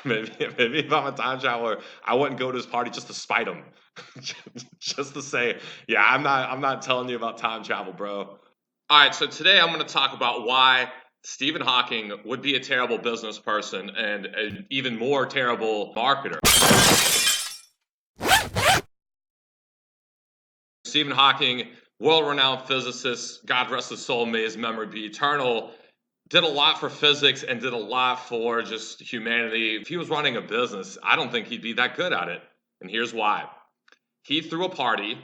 Maybe if I'm a time traveler, I wouldn't go to his party just to spite him, just to say, yeah, I'm not telling you about time travel, bro. All right, so today I'm going to talk about why Stephen Hawking would be a terrible business person and an even more terrible marketer. Stephen Hawking, world-renowned physicist, God rest his soul, may his memory be eternal, did a lot for physics and did a lot for just humanity. If he was running a business, I don't think he'd be that good at it. And here's why. He threw a party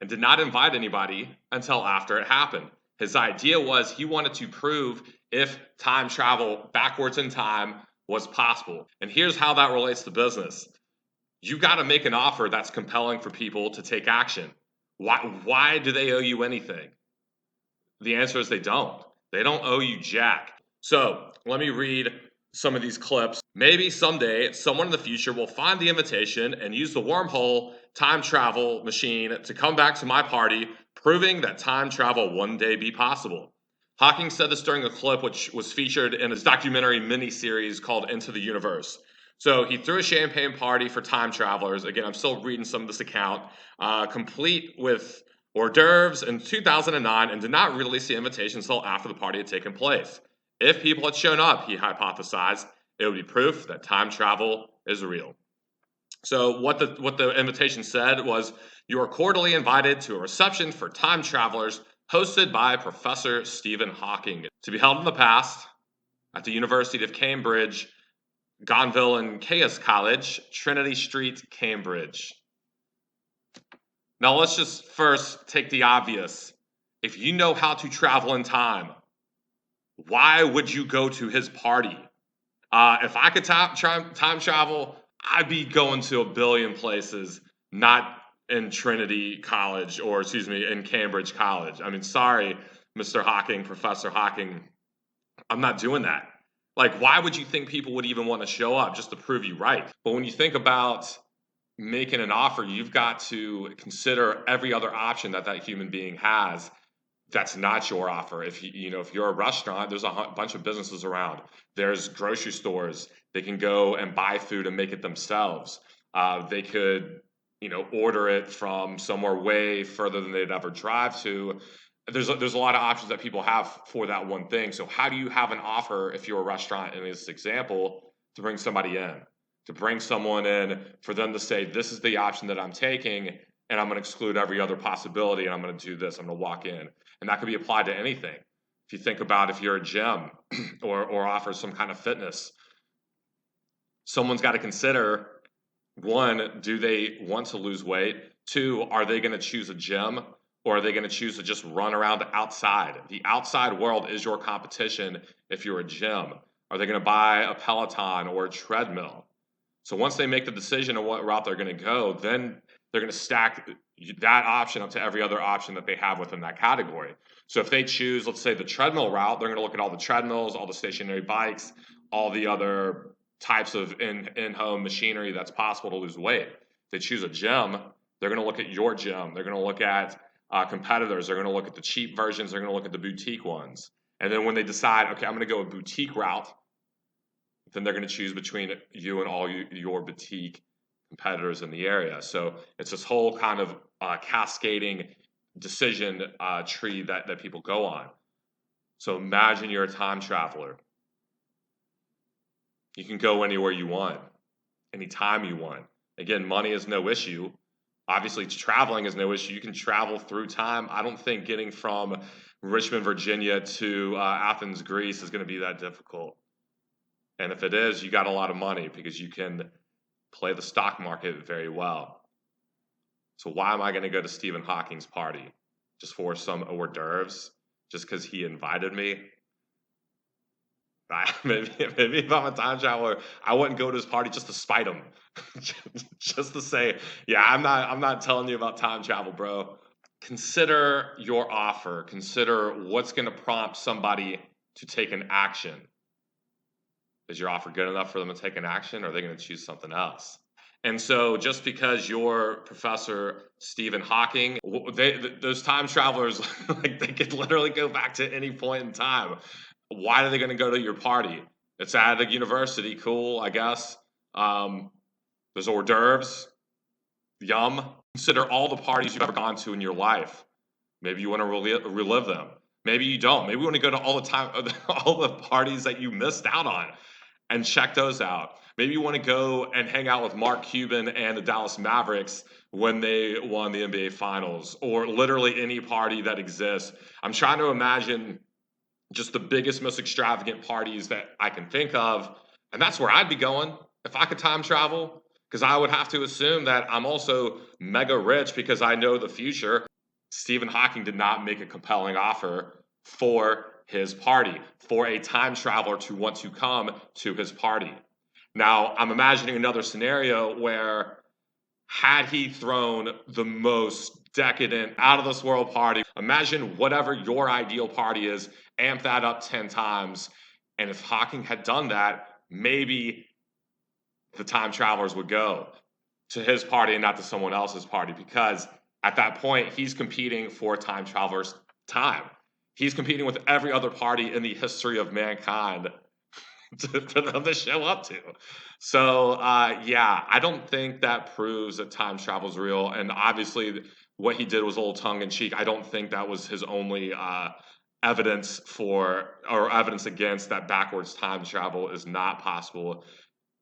and did not invite anybody until after it happened. His idea was he wanted to prove if time travel backwards in time was possible. And here's how that relates to business. You got to make an offer that's compelling for people to take action. Why do they owe you anything? The answer is they don't. They don't owe you jack. So let me read some of these clips. Maybe someday someone in the future will find the invitation and use the wormhole time travel machine to come back to my party, proving that time travel one day be possible. Hawking said this during a clip which was featured in his documentary miniseries called Into the Universe. So he threw a champagne party for time travelers. Again, I'm still reading some of this account, complete with hors d'oeuvres in 2009, and did not release the invitation until after the party had taken place. If people had shown up, he hypothesized, it would be proof that time travel is real. So what the invitation said was, you are cordially invited to a reception for time travelers hosted by Professor Stephen Hawking, to be held in the past at the University of Cambridge, Gonville and Caius College, Trinity Street, Cambridge. Now let's just first take the obvious. If you know how to travel in time, why would you go to his party? If I could time travel, I'd be going to a billion places, not in Trinity College, or excuse me, in Cambridge College. I mean, sorry, Mr. Hawking, Professor Hawking, I'm not doing that. Like, why would you think people would even want to show up just to prove you right? But when you think about making an offer, you've got to consider every other option that that human being has that's not your offer. If if you're a restaurant, there's a bunch of businesses around. There's grocery stores. They can go and buy food and make it themselves. They could, order it from somewhere way further than they'd ever drive to. There's a lot of options that people have for that one thing. So how do you have an offer if you're a restaurant in this example to bring somebody in? To bring someone in for them to say, this is the option that I'm taking, and I'm going to exclude every other possibility, and I'm going to do this. I'm going to walk in. And that could be applied to anything. If you think about if you're a gym or offer some kind of fitness, someone's got to consider, one, do they want to lose weight? Two, are they going to choose a gym, or are they going to choose to just run around outside? The outside world is your competition if you're a gym. Are they going to buy a Peloton or a treadmill? So once they make the decision on what route they're going to go, then they're going to stack that option up to every other option that they have within that category. So if they choose, let's say, the treadmill route, they're going to look at all the treadmills, all the stationary bikes, all the other types of in-home machinery that's possible to lose weight. If they choose a gym, they're going to look at your gym. They're going to look at competitors. They're going to look at the cheap versions. They're going to look at the boutique ones. And then when they decide, okay, I'm going to go a boutique route, then they're going to choose between you and all your boutique competitors in the area. So it's this whole kind of cascading decision tree that people go on. So imagine you're a time traveler. You can go anywhere you want, anytime you want. Again, money is no issue. Obviously, traveling is no issue. You can travel through time. I don't think getting from Richmond, Virginia to Athens, Greece is going to be that difficult. And if it is, you got a lot of money because you can play the stock market very well. So why am I going to go to Stephen Hawking's party? Just for some hors d'oeuvres? Just because he invited me? Maybe if I'm a time traveler, I wouldn't go to his party just to spite him. Just to say, yeah, I'm not telling you about time travel, bro. Consider your offer. Consider what's going to prompt somebody to take an action. Is your offer good enough for them to take an action, or are they going to choose something else? And so just because you're Professor Stephen Hawking, those time travelers, like, they could literally go back to any point in time. Why are they going to go to your party? It's at a university. Cool, I guess. Um, there's hors d'oeuvres. Yum. Consider all the parties you've ever gone to in your life. Maybe you want to relive them. Maybe you don't. Maybe you want to go to all the time, all the parties that you missed out on, and check those out. Maybe you want to go and hang out with Mark Cuban and the Dallas Mavericks when they won the NBA Finals, or literally any party that exists. I'm trying to imagine just the biggest, most extravagant parties that I can think of. And that's where I'd be going if I could time travel, because I would have to assume that I'm also mega rich because I know the future. Stephen Hawking did not make a compelling offer for his party, for a time traveler to want to come to his party. Now, I'm imagining another scenario where had he thrown the most decadent, out of this world party, imagine whatever your ideal party is, amp that up 10 times. And if Hawking had done that, maybe the time travelers would go to his party and not to someone else's party, because at that point, he's competing for time travelers' time. He's competing with every other party in the history of mankind for them to show up to. So, yeah, I don't think that proves that time travel is real. And obviously, what he did was a little tongue in cheek. I don't think that was his only evidence for or evidence against that backwards time travel is not possible.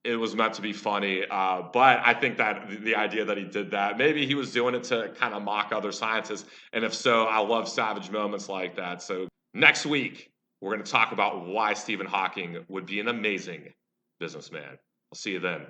It was meant to be funny, but I think that the idea that he did that, maybe he was doing it to kind of mock other scientists. And if so, I love savage moments like that. So next week, we're going to talk about why Stephen Hawking would be an amazing businessman. I'll see you then.